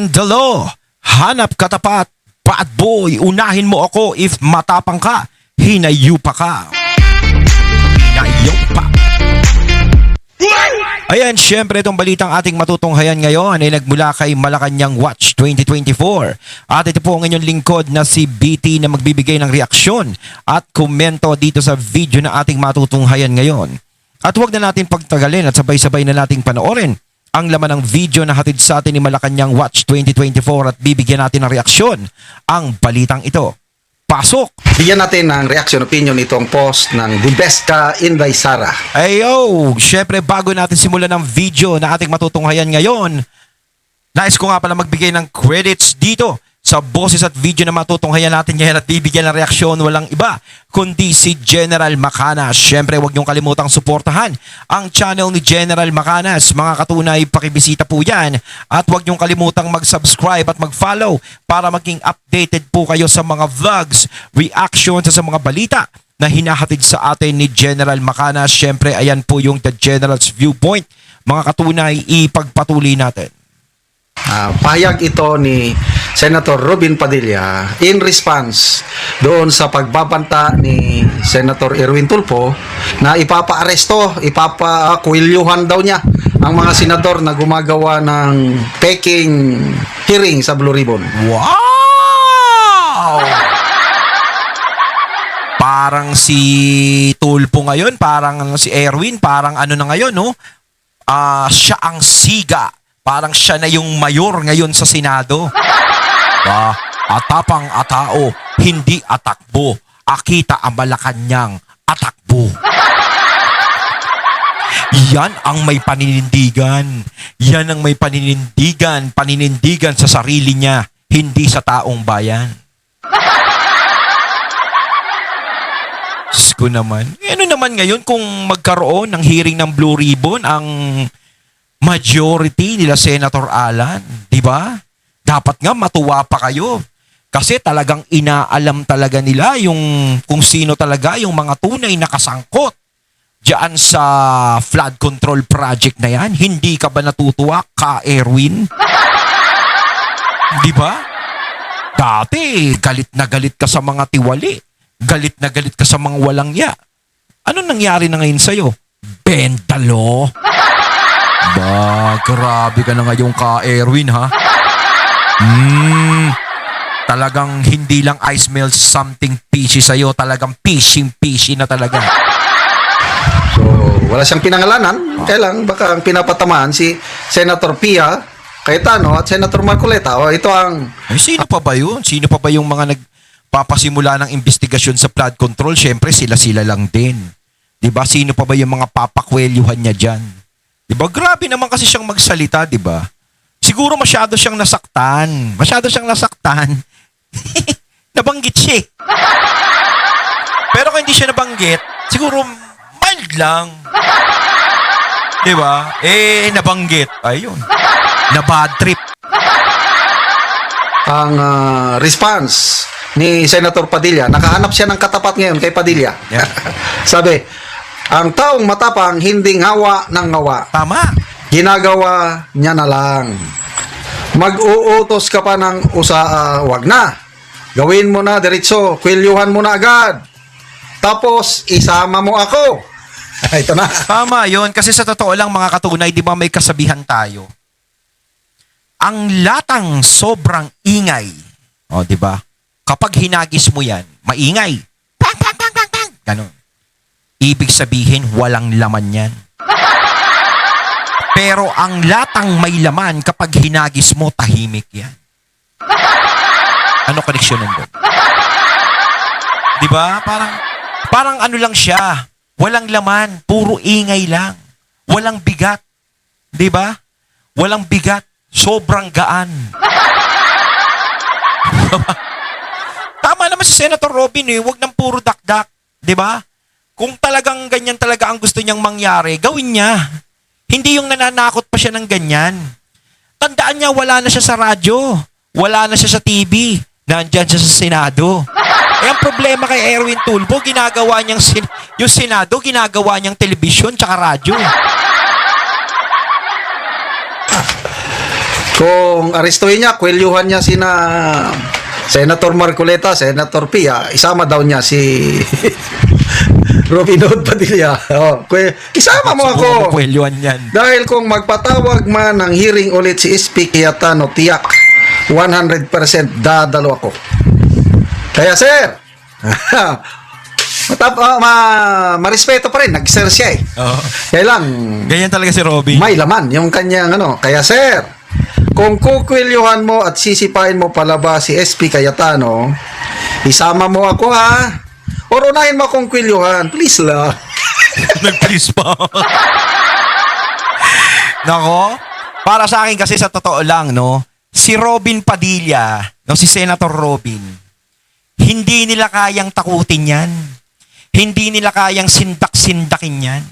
Bend the law. Hanap katapat. Bad boy, unahin mo ako if matapang ka. Hinayupa ka. Hinayupa. Ayan, syempre itong balitang ating matutunghayan ngayon ay nagmula kay Malacanang Watch 2024. At ito po ang inyong lingkod na si BT na magbibigay ng reaksyon at komento dito sa video na ating matutunghayan ngayon. At huwag na natin pagtagalin at sabay-sabay na nating panoorin ang laman ng video na hatid sa atin ni Malacanang Watch 2024 at bibigyan natin ng reaksyon ang balitang ito. Pasok! Bigyan natin ng reaction opinion itong post ng The Best Ka Inday Sara. Ayo! Syempre bago natin simulan ng video na ating matutunghayan ngayon, nais ko nga pala magbigay ng credits dito sa boses at video na matutunghayan natin ngayon at bibigyan ng reaksyon walang iba kundi si General Macanas. Syempre huwag niyong kalimutang suportahan ang channel ni General Macanas. Mga katunay, pakibisita po yan at huwag niyong kalimutang mag-subscribe at mag-follow para maging updated po kayo sa mga vlogs, reactions sa mga balita na hinahatid sa atin ni General Macanas. Syempre ayan po yung The General's Viewpoint. Mga katunay, ipagpatuloy natin. Pahayag ito ni Senator Robin Padilla in response doon sa pagbabanta ni Senator Erwin Tulfo na ipapaaresto, ipapakuilyuhan daw niya ang mga senador na gumagawa ng peking hearing sa Blue Ribbon. Wow! Parang si Tulfo ngayon, parang si Erwin, parang ano na ngayon, no? Siya ang siga. Parang siya na yung mayor ngayon sa Senado. Atapang atao, hindi atakbo. Akita ang Malacanang, atakbo. Yan ang may paninindigan. Yan ang may paninindigan sa sarili niya, hindi sa taong bayan. Sko naman. Ano naman ngayon kung magkaroon ng hearing ng Blue Ribbon ang majority nila Senator Alan, di ba? Dapat nga matuwa pa kayo. Kasi talagang inaalam talaga nila yung kung sino talaga yung mga tunay na kasangkot diyan sa flood control project na yan. Hindi ka ba natutuwa, Ka Erwin? Di ba? Dati, galit na galit ka sa mga tiwali. Galit na galit ka sa mga walang ya. Anong nangyari na ngayon sa'yo? Bendalo. Ba, grabe ka na ngayong Ka Erwin, ha? Talagang hindi lang I smell something fishy sa'yo. Talagang fishy na talaga. So, wala siyang pinangalanan. Kailang baka ang pinapatamaan si Senator Pia Cayetano at Senator Marcoleta. O, ito ang... Ay, sino pa ba yun? Sino pa ba yung mga nagpapasimula ng investigasyon sa flood control? Siyempre, sila lang din. Diba? Sino pa ba yung mga papakwelyuhan niya dyan? Diba? Grabe naman kasi siyang magsalita, diba? Siguro masyado siyang nasaktan. Nabanggit siya. Pero kung hindi siya nabanggit, siguro mild lang. Diba? Nabanggit. Ayun. Na-bad trip. Ang response ni Senator Padilla, nakahanap siya ng katapat ngayon kay Padilla. Yeah. Sabi, ang taong matapang hindi ngawa ng ngawa. Tama. Ginagawa niya na lang. Mag-uutos ka pa ng wag na. Gawin mo na diretso, kwilyuhan mo na agad. Tapos isama mo ako. Ito na. Tama yun. Kasi sa totoo lang mga katunay, di ba may kasabihan tayo? Ang latang sobrang ingay. O, di ba? Kapag hinagis mo yan, maingay. Pang, pang, pang, pang, pang. Ganon. Ibig sabihin, walang laman yan. Pero ang latang may laman, kapag hinagis mo, tahimik yan. Ano koneksyon nun? Di ba? Parang ano lang siya. Walang laman. Puro ingay lang. Walang bigat. Di ba? Walang bigat. Sobrang gaan. Tama naman si Senator Robin eh. Huwag nang puro dakdak. Di ba? Kung talagang ganyan talaga ang gusto niyang mangyari, gawin niya. Hindi yung nananakot pa siya ng ganyan. Tandaan niya, wala na siya sa radyo. Wala na siya sa TV. Nandyan siya sa Senado. Ang problema kay Erwin Tulfo, ginagawa niyang yung Senado, ginagawa niyang telebisyon tsaka radyo. Kung arestuhin niya, kwelyuhan niya sina Senator Marcoleta, Senator Pia, isama daw niya si Robin Hood Padilla. Isama mo ako. Kwelyuhan yan. Dahil kung magpatawag man ng hearing ulit si SP Cayetano, tiyak 100% dadalo ako. Kaya sir, marespeto pa rin, nag-sir siya eh. Oo. Kaya lang, Ganyan talaga si Robin. may laman yung kanyang ano. Kaya sir, kung kukwelyuhan mo at sisipain mo palabas si SP Cayetano, isama mo ako ha. Or unahin mo akong kwelyuhan. Please lang. Nag-please pa. Nako, para sa akin kasi sa totoo lang, no, si Robin Padilla, no, si Senator Robin, hindi nila kayang takutin yan. Hindi nila kayang sindak-sindakin yan.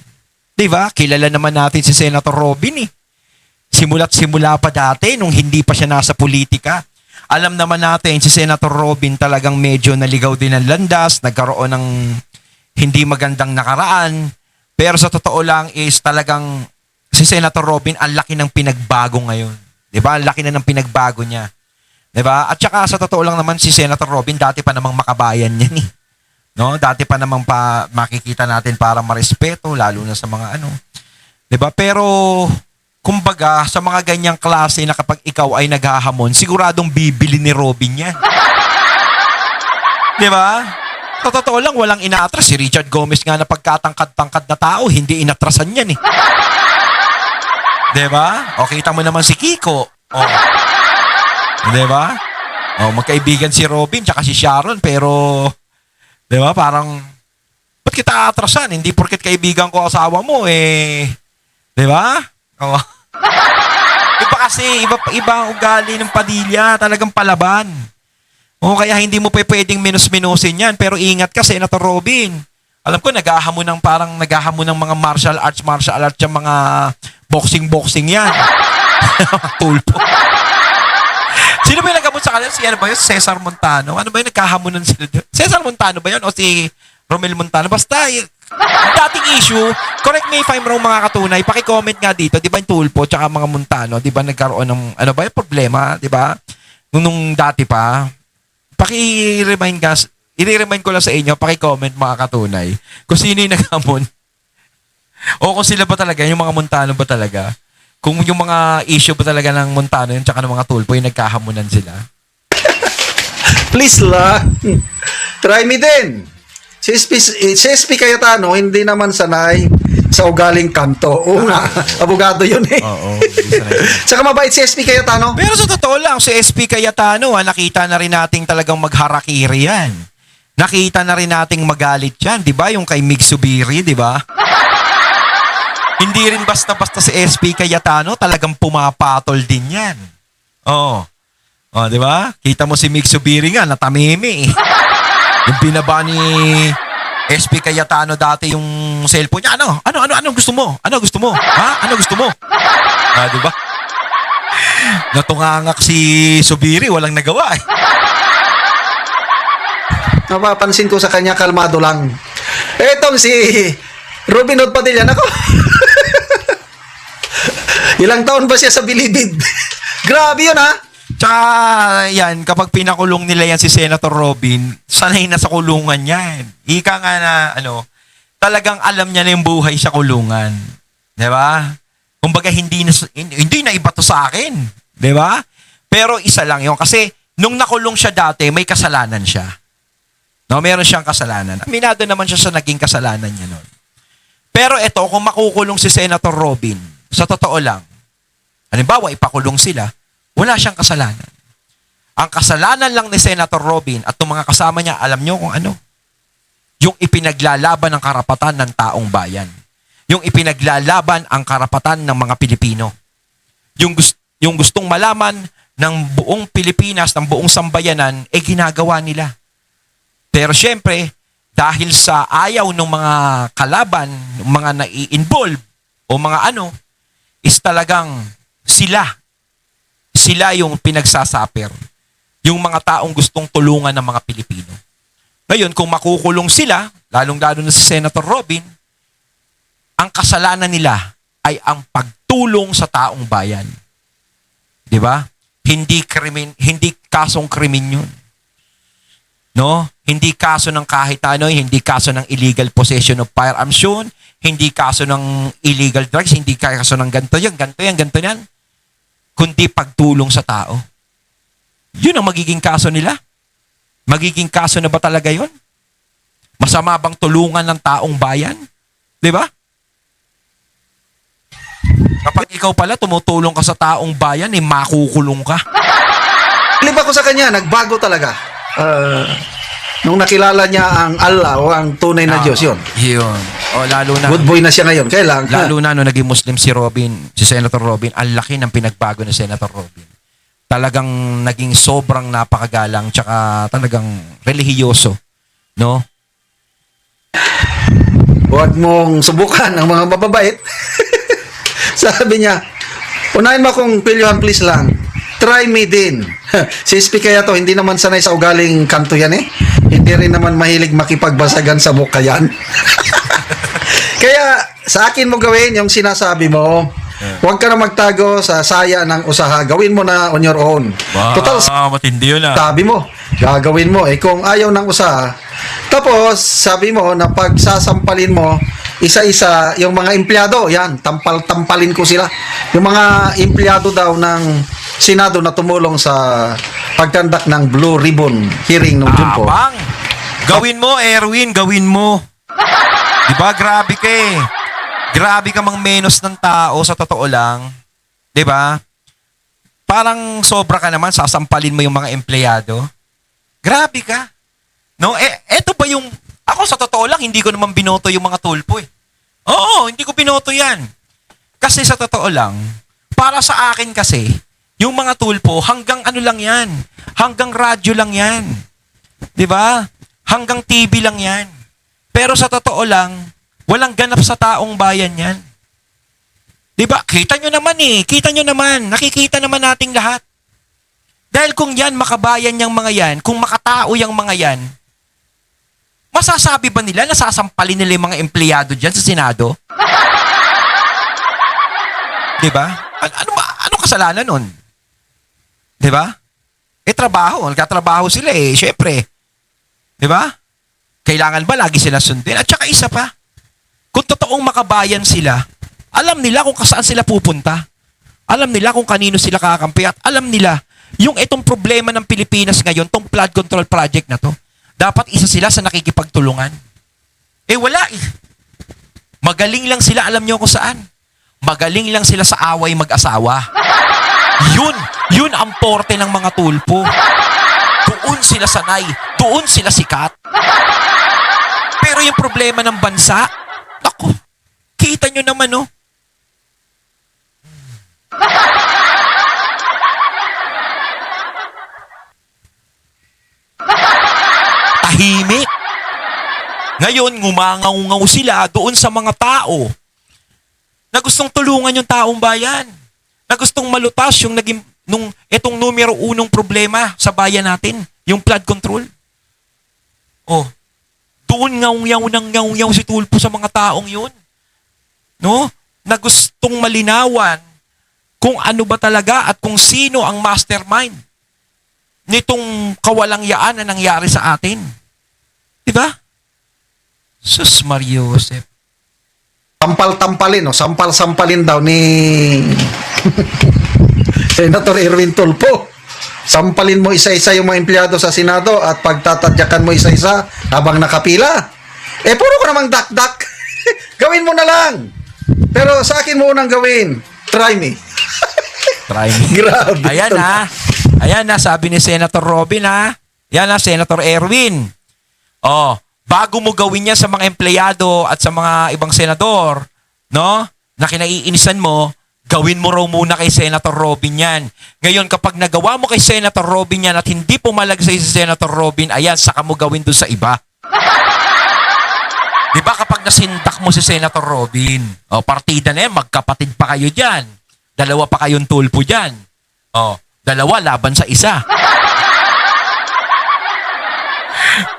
Diba? Kilala naman natin si Senator Robin eh. Simula't simula pa dati nung hindi pa siya nasa politika. Alam naman natin si Senator Robin talagang medyo naligaw din ng landas, nagkaroon ng hindi magandang nakaraan. Pero sa totoo lang is talagang si Senator Robin ang laki ng pinagbago ngayon. 'Di ba? Ang laki na ng pinagbago niya. 'Di ba? At saka sa totoo lang naman si Senator Robin dati pa namang makabayan yan eh. No? Dati pa namang makikita natin para marespeto lalo na sa mga ano. 'Di ba? Pero kumbaga, sa mga ganyang klase na kapag ikaw ay naghahamon, siguradong bibili ni Robin yan. Di ba? Sa totoo lang, walang inaatras. Si Richard Gomez nga na pagkatangkad-tangkad na tao, hindi inatrasan yan eh. Di ba? O, kita mo naman si Kiko. O. Di ba? O, magkaibigan si Robin tsaka si Sharon, pero, di ba, parang, ba't kita atrasan? Hindi porket kaibigan ko asawa mo, eh, di ba? Oh. Iba kasi, iba ang ugali ng Padilla, talagang palaban. O kaya hindi mo pwedeng minus-minusin yan, pero ingat ka, Senator Robin. Alam ko, naghahamon ng mga martial arts yung mga boxing yan. Tulpo. Sino ba yung naghamon sa kanila? Si ano ba yun? Cesar Montano? Ano ba yung nagkahamonan sila? Cesar Montano ba yun? O si Romel Montano? Basta, ang dating issue, correct me if I'm wrong mga katunay, paki-comment nga dito, di ba yung Tulpo tsaka mga Montano, di ba nagkaroon ng, ano ba yung problema, di ba? Nung dati pa, i-remind ko lang sa inyo, paki-comment mga katunay, kung sino yung naghamon, o kung sila ba talaga, yung mga Montano ba talaga, kung yung mga issue ba talaga ng Montano yun tsaka ng mga Tulpo, yung nagkahamunan sila. Please lang. Try me din. Si SP Cayetano, hindi naman sanay sa ugaling kanto. Oo nga, abogado yun eh. Oo. Saka mabait si SP Cayetano. Pero sa totoo lang, si SP Cayetano, nakita na rin nating talagang magharakiri yan. Nakita na rin nating magalit yan, di ba? Yung kay Mig Subiri, di ba? Hindi rin basta-basta si SP Cayetano, talagang pumapatol din yan. Oo. Oh, di ba? Kita mo si Mig Subiri nga, natamimi eh. Yung binaba ni SP Cayetano dati yung cellphone niya, ano gusto mo? Ano gusto mo? Ha? Ano gusto mo? Di ba? Natungangak si Subiri, walang nagawa eh. Napapansin ko sa kanya, kalmado lang. Etong si Robin Hood Padilla, nako. Ilang taon ba siya sa bilibid? Grabe yun ha. Tsaka, yan, kapag pinakulong nila yan si Senator Robin, sanay na sa kulungan yan. Ika nga na, talagang alam niya na yung buhay sa kulungan. Di ba? Kumbaga, hindi na iba to sa akin. Di ba? Pero isa lang yun. Kasi, nung nakulong siya dati, may kasalanan siya. No, meron siyang kasalanan. Aminado naman siya sa naging kasalanan niya nun. Pero ito, kung makukulong si Senator Robin, sa totoo lang, halimbawa, ipakulong sila, wala siyang kasalanan. Ang kasalanan lang ni Senator Robin at ng mga kasama niya, alam niyo kung ano? Yung ipinaglalaban ng karapatan ng taong bayan. Yung ipinaglalaban ang karapatan ng mga Pilipino. Yung gustong malaman ng buong Pilipinas, ng buong sambayanan, ginagawa nila. Pero syempre, dahil sa ayaw ng mga kalaban, ng mga nai-involve, o mga is talagang sila yung pinagsasaper. Yung mga taong gustong tulungan ng mga Pilipino. Ngayon, kung makukulong sila, lalong-lalo na si Senator Robin, ang kasalanan nila ay ang pagtulong sa taong bayan. 'Di ba? Hindi kasong krimen 'yun. No? Hindi kaso ng kahit ano, hindi kaso ng illegal possession of firearms 'yun, hindi kaso ng illegal drugs, hindi kaso ng ganito yan, kundi pagtulong sa tao. 'Yun ang magiging kaso nila. Magiging kaso na ba talaga 'yun? Masama bang tulungan ng taong bayan? 'Di ba? Kapag ikaw pala tumutulong ka sa taong bayan, makukulong ka. Liba ko sa kanya, nagbago talaga. Nung nakilala niya ang Allah o ang tunay na Diyos, yun. Yun. O lalo na. Good boy na siya ngayon. Kailan? Lalo na nung naging Muslim si Senator Robin, ang laki ng pinagbago ni Senator Robin. Talagang naging sobrang napakagalang tsaka talagang relihiyoso. No? Huwag mong subukan ang mga mababait. Sabi niya, unahin mo akong pilyuhan please lang. Try me din. Si SP kaya to, hindi naman sanay sa ugaling kanto yan eh. Hindi rin naman mahilig makipagbasagan sa mukha yan. Kaya sa akin mo gawin yung sinasabi mo. Huwag ka na magtago sa saya ng usaha. Gawin mo na on your own. Wow, Total, matindi yun sabi mo, gagawin mo. Kung ayaw ng usaha, tapos sabi mo na pagsasampalin mo, isa-isa, yung mga empleyado, yan, tampal-tampalin ko sila. Yung mga empleyado daw ng Senado na tumulong sa pagkandak ng Blue Ribbon hearing nung June po. Abang! Gawin mo, Erwin, gawin mo. Diba, grabe ka eh. Grabe ka mang menos ng tao sa totoo lang. Diba? Parang sobra ka naman, sasampalin mo yung mga empleyado. Grabe ka. No, eto ba yung ako sa totoo lang, hindi ko naman binoto yung mga tulpo eh. Oo, hindi ko binoto yan. Kasi sa totoo lang, para sa akin kasi, yung mga tulpo, hanggang ano lang yan. Hanggang radyo lang yan. Diba? Hanggang TV lang yan. Pero sa totoo lang, walang ganap sa taong bayan yan. Diba? Kita nyo naman eh. Kita nyo naman. Nakikita naman nating lahat. Dahil kung yan, makabayan yung mga yan, kung makatao yung mga yan, masasabi ba nila na sasampalin nila yung mga empleyado dyan sa Senado? Diba? Ano kasalanan nun? Diba? Trabaho. Nagkatrabaho sila eh. Siyempre. Diba? Kailangan ba lagi sila sundin? At saka isa pa, kung totoong makabayan sila, alam nila kung saan sila pupunta. Alam nila kung kanino sila kakampi at alam nila yung itong problema ng Pilipinas ngayon, tong flood control project na to, dapat isa sila sa nakikipagtulungan. Wala eh. Magaling lang sila, alam nyo kung saan. Magaling lang sila sa away mag-asawa. Yun ang porte ng mga tulpo. Doon sila sanay. Doon sila sikat. Pero yung problema ng bansa, naku, kita nyo naman, no? Tahimik. Ngayon, ngumangaw-ngaw sila doon sa mga tao na gustong tulungan yung taong bayan. Na gustong malutas yung itong numero unong problema sa bayan natin, yung flood control. Doon ngaw-ngaw si Tulpo sa mga taong yun. No? Na gustong malinawan kung ano ba talaga at kung sino ang mastermind nitong kawalangyaan na nangyari sa atin. Diba? Sus Mario Joseph. Tampal-tampalin, no? Sampal-sampalin daw ni Senator Erwin Tulfo. Sampalin mo isa-isa yung mga empleyado sa Senado at pagtatadyakan mo isa-isa habang nakapila. Puro ko namang dak-dak. Gawin mo na lang. Pero sa akin mo unang gawin. Try me. Try me. Grabe. Ayan na, sabi ni Senator Robin ha. Yan na, Senator Erwin. Bago mo gawin yan sa mga empleyado at sa mga ibang senador, no? Na kinaiinisan mo, gawin mo raw muna kay Senator Robin yan. Ngayon, kapag nagawa mo kay Senator Robin yan at hindi pumalag sa si Senator Robin, ayan, saka mo gawin dun sa iba. Diba kapag nasindak mo si Senator Robin, partida na yan, magkapatid pa kayo dyan. Dalawa pa kayong tulpo dyan. Dalawa laban sa isa.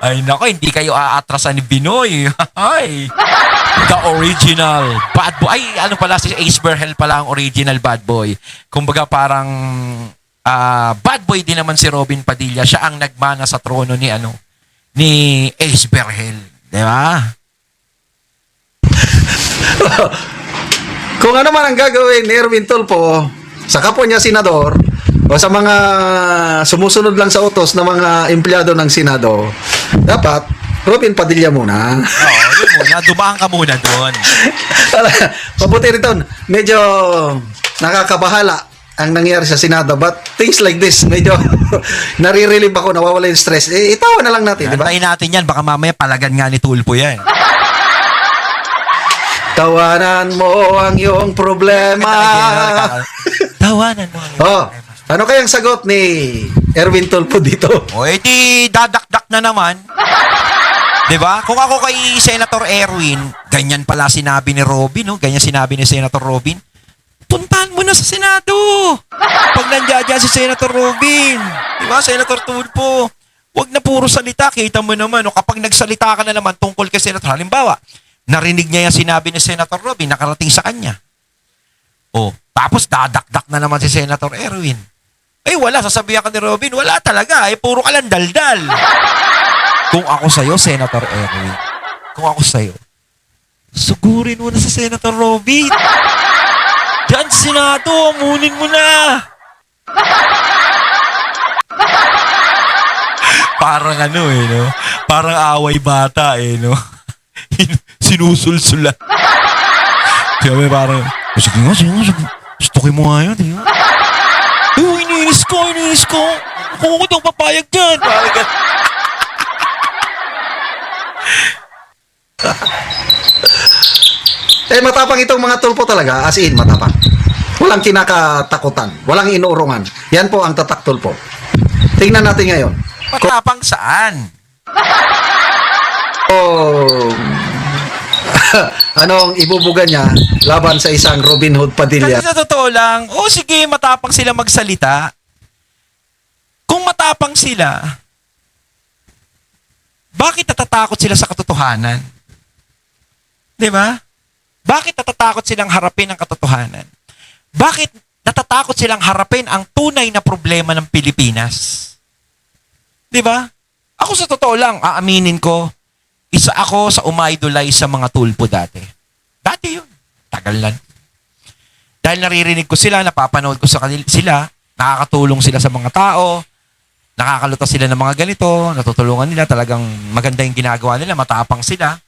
Ay nako, hindi kayo aatrasan ni Binoy. Ay. The original bad boy. Ay, ano pala, si Ace Berhel pala ang original bad boy. Kumbaga parang bad boy din naman si Robin Padilla. Siya ang nagmana sa trono ni Ace Berhel. Di ba? Kung ano man ang gagawin ni Erwin Tulfo sa kapwa niya senador o sa mga sumusunod lang sa utos ng mga empleyado ng Senado, dapat Robin Padilla muna. Oo, yun muna. Dumaan ka muna doon. Mabuti rin doon. Medyo nakakabahala ang nangyari sa Senado. But things like this, medyo nare-relieve ako, nawawala yung stress. Itawa na lang natin, di ba? Antayin natin yan. Baka mamaya palagan nga ni Tulfo yan. Tawanan mo ang iyong problema. Tawanan mo. Oh, ano kayang sagot ni Erwin Tulfo dito? O, edi dadakdak na naman. Diba? Kung ako kay Senator Erwin, ganyan pala sinabi ni Robin, no? Ganyan sinabi ni Senator Robin. Puntahan mo na sa Senado. Pag nandiyan si Senator Robin. Diba? Senator Tulfo. Huwag na puro salita. Kita mo naman, no? Kapag nagsalita ka na naman tungkol kay Senator, halimbawa, narinig niya yung sinabi ni Senator Robin, nakarating sa kanya. Oh, tapos dadakdak na naman si Senator Erwin. Eh wala, sasabihan ka ni Robin, wala talaga, puro ka lang daldal. Kung ako sa'yo, Senator Erwin, kung ako sa'yo, sugurin mo na sa Senator Robin. Diyan sa Senado, amunin mo na. Parang no? Parang away bata, no? Sinusulsula. Kaya may parang, sige nga, gustukin mo nga yun, di ba? Iniinis ko. Kung ako daw papayag dyan. Parang Matapang itong mga Tulfo talaga, as in, matapang. Walang kinakatakutan, walang inuurungan. Yan po ang tatak Tulfo. Tingnan natin ngayon. matapang saan? Oh, anong ibubuga niya laban sa isang Robin Hood Padilla? Kasi sa totoo lang, sige, matapang sila magsalita. Kung matapang sila, bakit natatakot sila sa katotohanan? Di ba? Bakit natatakot silang harapin ang katotohanan? Bakit natatakot silang harapin ang tunay na problema ng Pilipinas? Di ba? Ako sa totoo lang, aaminin ko, isa ako sa umidolize sa mga Tulfo dati. Dati yun. Tagal lang. Dahil naririnig ko sila, napapanood ko sa kanila sila, nakakatulong sila sa mga tao, nakakalutas sila ng mga ganito, natutulungan nila, talagang maganda yung ginagawa nila, matapang sila.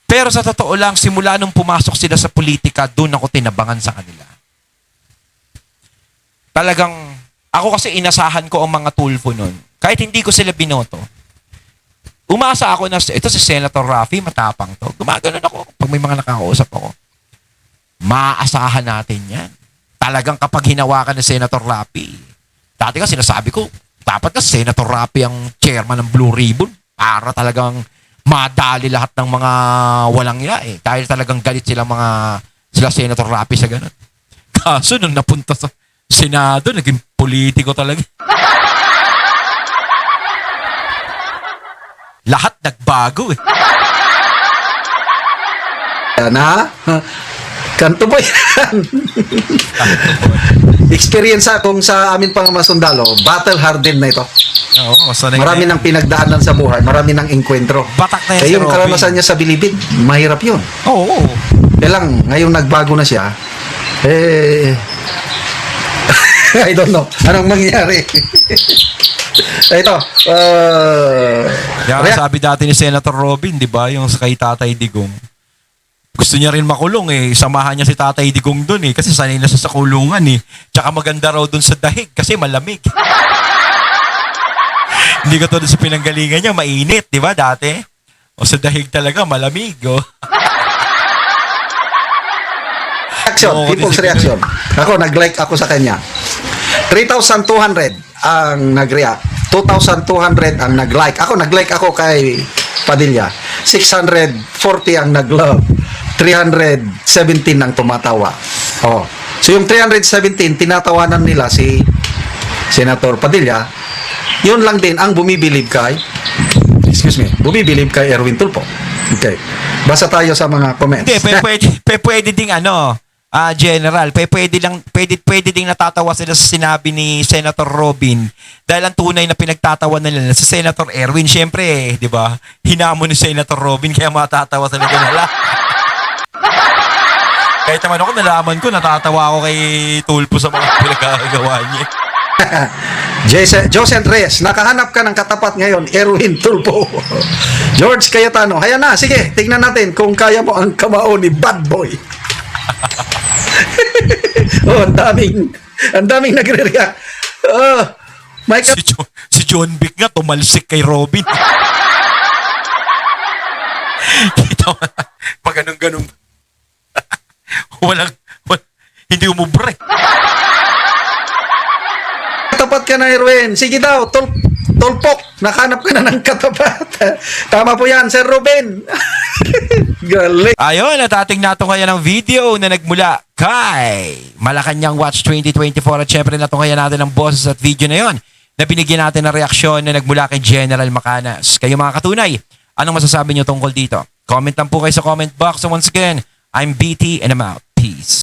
Pero sa totoo lang, simula nung pumasok sila sa politika, doon ako tinabangan sa kanila. Talagang, ako kasi inasahan ko ang mga Tulfo nun. Kahit hindi ko sila binoto, umasa ako na, ito si Senator Raffy, matapang to. Gumaganon ako pag may mga nakakausap ako. Maasahan natin yan. Talagang kapag hinawakan ni Senator Raffy, dati ka sinasabi ko, dapat na Senator Raffy ang chairman ng Blue Ribbon para talagang madali lahat ng mga walang iya Dahil talagang galit sila Senator Raffy sa ganun. Kaso nung napunta sa Senado, naging politiko talaga. Lahat nagbago Na? Kanto ba yan? Experience kung sa amin pang masundalo, battle hardened na ito. Oo, sanay Marami nang pinagdaanan sa buhay, marami nang enkwentro. Batak na yan si yung Robin. karanasan niya sa bilibid, mahirap yun. Oo. Kaya lang, ngayong nagbago na siya, I don't know. Anong mangyari? Ito, Kaya sabi dati ni Senator Robin, di ba, yung kay Tatay Digong, gusto niya rin makulong samahan niya si Tatay Digong dun kasi sanay na siya sa kulungan Tsaka maganda raw dun sa dahig kasi malamig. Hindi ka to sa pinanggalingan niya, mainit, di ba dati? O sa dahig talaga, malamig. reaction, people's reaction. Ako, nag-like ako sa kanya. 3,200 ang nag-react. 2,200 ang nag-like. Nag-like ako kay Padilla. 640 ang nag-love. 317 ang tumatawa. So yung 317, tinatawanan nila si Senator Padilla. Yun lang din ang bumibilib kay Erwin Tulfo. Okay. Basa tayo sa mga comments. Hindi, pwede ding General, pwede ding natatawa sila sa sinabi ni Senator Robin dahil ang tunay na pinagtatawa nila si Senator Erwin. Siyempre, di ba? Hinamon ni Senator Robin kaya matatawa talaga nila. Kahit naman ako nalaman ko, natatawa ako kay Tulpo sa mga pinagkagawa niya. Jose Andres, nakahanap ka ng katapat ngayon, Erwin Tulpo. George Cayetano, haya na, sige, tignan natin kung kaya mo ang kamao ni Bad Boy. Oh, ang daming nagre-react. Oh, may Si John Vic nga tumalsik kay Robin. Kita mo, pag ganun. walang, hindi umubre. katapat ka na, Erwin. Sige daw, tolpok. Nakahanap ka na ng katapat. Tama po yan, Sir Ruben. Galing. Ayun, at ating natunghayan ng video na nagmula kay Malacanang Watch 2024 at syempre natunghayan natin ang boses at video na yon na binigyan natin ng reaksyon na nagmula kay General Macanas. Kayo mga katunay, anong masasabi nyo tungkol dito? Comment lang po kayo sa comment box. So once again, I'm BT and I'm out. Peace.